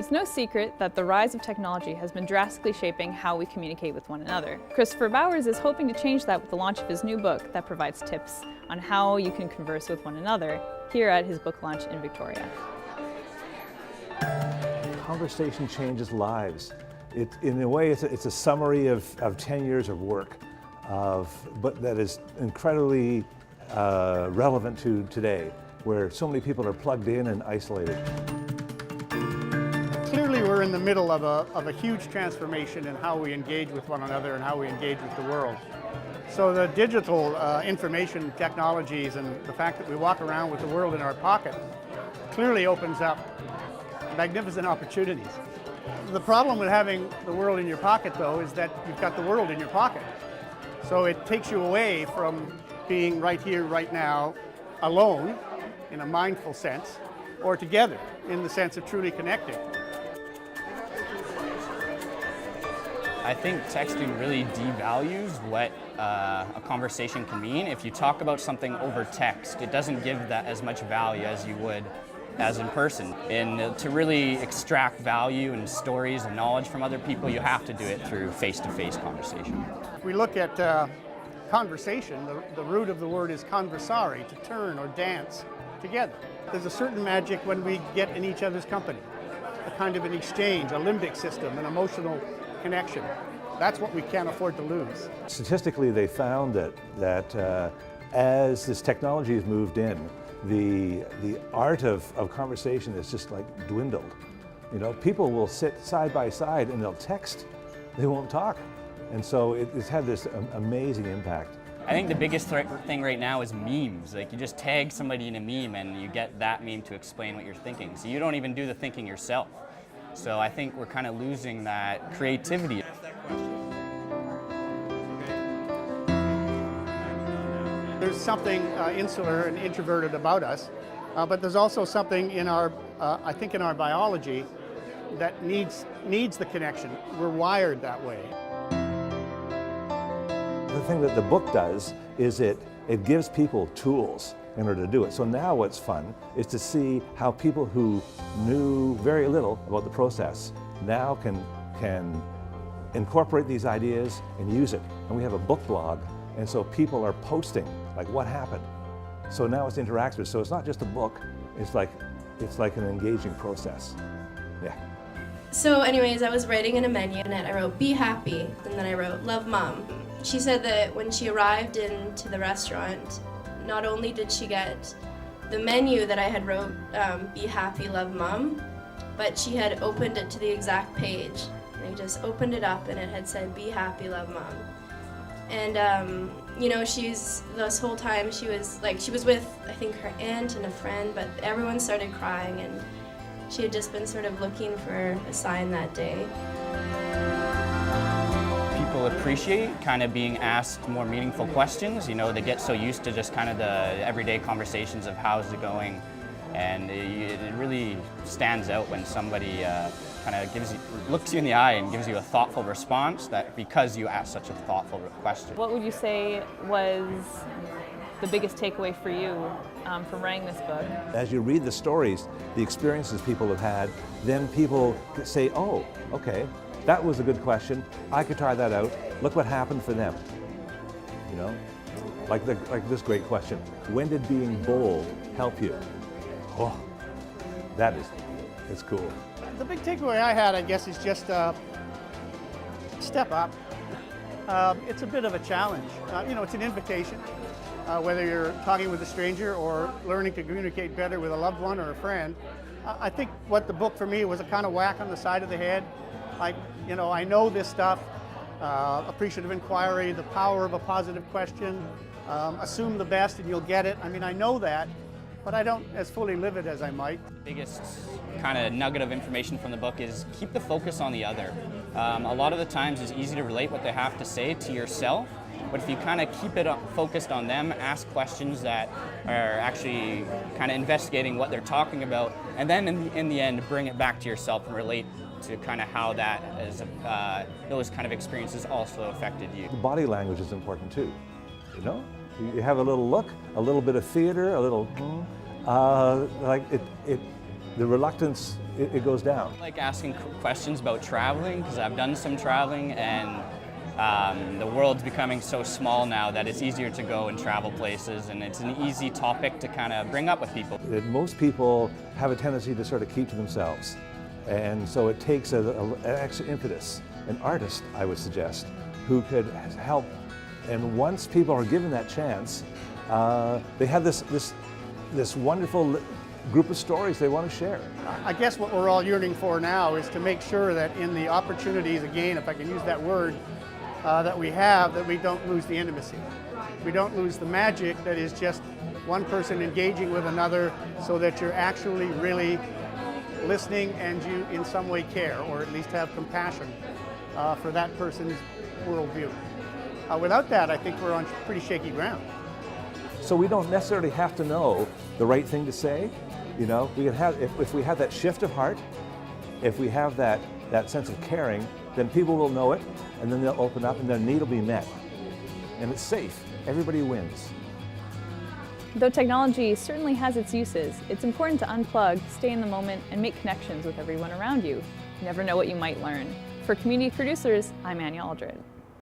It's no secret that the rise of technology has been drastically shaping how we communicate with one another. Christopher Bowers is hoping to change that with the launch of his new book that provides tips on how you can converse with one another here at his book launch in Victoria. Conversation changes lives. In a way, it's a summary of 10 years of work, but that is incredibly relevant to today, where so many people are plugged in and isolated. Clearly, we're in the middle of a huge transformation in how we engage with one another and how we engage with the world. So the digital information technologies and the fact that we walk around with the world in our pocket clearly opens up magnificent opportunities. The problem with having the world in your pocket, though, is that you've got the world in your pocket. So it takes you away from being right here, right now, alone, in a mindful sense, or together, in the sense of truly connecting. I think texting really devalues what a conversation can mean. If you talk about something over text, it doesn't give that as much value as you would as in person. And to really extract value and stories and knowledge from other people, you have to do it through face-to-face conversation. If we look at conversation, the root of the word is conversare, to turn or dance together. There's a certain magic when we get in each other's company, a kind of an exchange, a limbic system, an emotional connection. That's what we can't afford to lose. Statistically, they found that as this technology has moved in, the art of conversation is just like dwindled. You know, people will sit side by side and they'll text, they won't talk. And so it's had this amazing impact. I think the biggest thing right now is memes. Like, you just tag somebody in a meme and you get that meme to explain what you're thinking. So you don't even do the thinking yourself. So I think we're kind of losing that creativity. There's something insular and introverted about us, but there's also something in our, I think in our biology that needs the connection. We're wired that way. The thing that the book does is it gives people tools in order to do it. So now what's fun is to see how people who knew very little about the process now can incorporate these ideas and use it. And we have a book blog, and so people are posting like what happened. So now it's interactive. So it's not just a book, it's like an engaging process. Yeah. So anyways, I was writing in a menu and I wrote be happy, and then I wrote love mom. She said that when she arrived into the restaurant, not only did she get the menu that I had wrote, be happy, love mom, but she had opened it to the exact page. And I just opened it up and it had said, be happy, love mom. And you know, this whole time she was with, I think, her aunt and a friend, but everyone started crying and she had just been sort of looking for a sign that day. People appreciate kind of being asked more meaningful questions. You know, they get so used to just kind of the everyday conversations of how's it going, and it really stands out when somebody kind of looks you in the eye and gives you a thoughtful response, that because you asked such a thoughtful question. What would you say was the biggest takeaway for you from writing this book? As you read the stories, the experiences people have had, then people say, oh, okay, that was a good question. I could try that out. Look what happened for them. You know, like this great question. When did being bold help you? Oh, it's cool. The big takeaway I had, I guess, is just step up. It's a bit of a challenge. You know, it's an invitation. Whether you're talking with a stranger or learning to communicate better with a loved one or a friend. I think what the book for me was a kind of whack on the side of the head. Like, you know, I know this stuff, appreciative inquiry, the power of a positive question, assume the best and you'll get it. I mean, I know that, but I don't as fully live it as I might. The biggest kind of nugget of information from the book is keep the focus on the other. A lot of the times it's easy to relate what they have to say to yourself, but if you kind of keep it focused on them, ask questions that are actually kind of investigating what they're talking about, and then in the end bring it back to yourself and relate to kind of how that is, those kind of experiences also affected you. The body language is important too, you know? You have a little look, a little bit of theater, a little, the reluctance it goes down. I like asking questions about traveling because I've done some traveling, and the world's becoming so small now that it's easier to go and travel places, and it's an easy topic to kind of bring up with people. Most people have a tendency to sort of keep to themselves, and so it takes an extra impetus. An artist, I would suggest, who could help. And once people are given that chance, they have this wonderful group of stories they want to share. I guess what we're all yearning for now is to make sure that in the opportunities, again, if I can use that word, that we have, that we don't lose the intimacy. We don't lose the magic that is just one person engaging with another, so that you're actually really listening and you in some way care, or at least have compassion for that person's worldview. Without that, I think we're on pretty shaky ground. So we don't necessarily have to know the right thing to say. You know, we can have, if we have that shift of heart, if we have that sense of caring, then people will know it, and then they'll open up and their need will be met. And it's safe. Everybody wins. Though technology certainly has its uses, it's important to unplug, stay in the moment, and make connections with everyone around you. You never know what you might learn. For Community Producers, I'm Anya Aldred.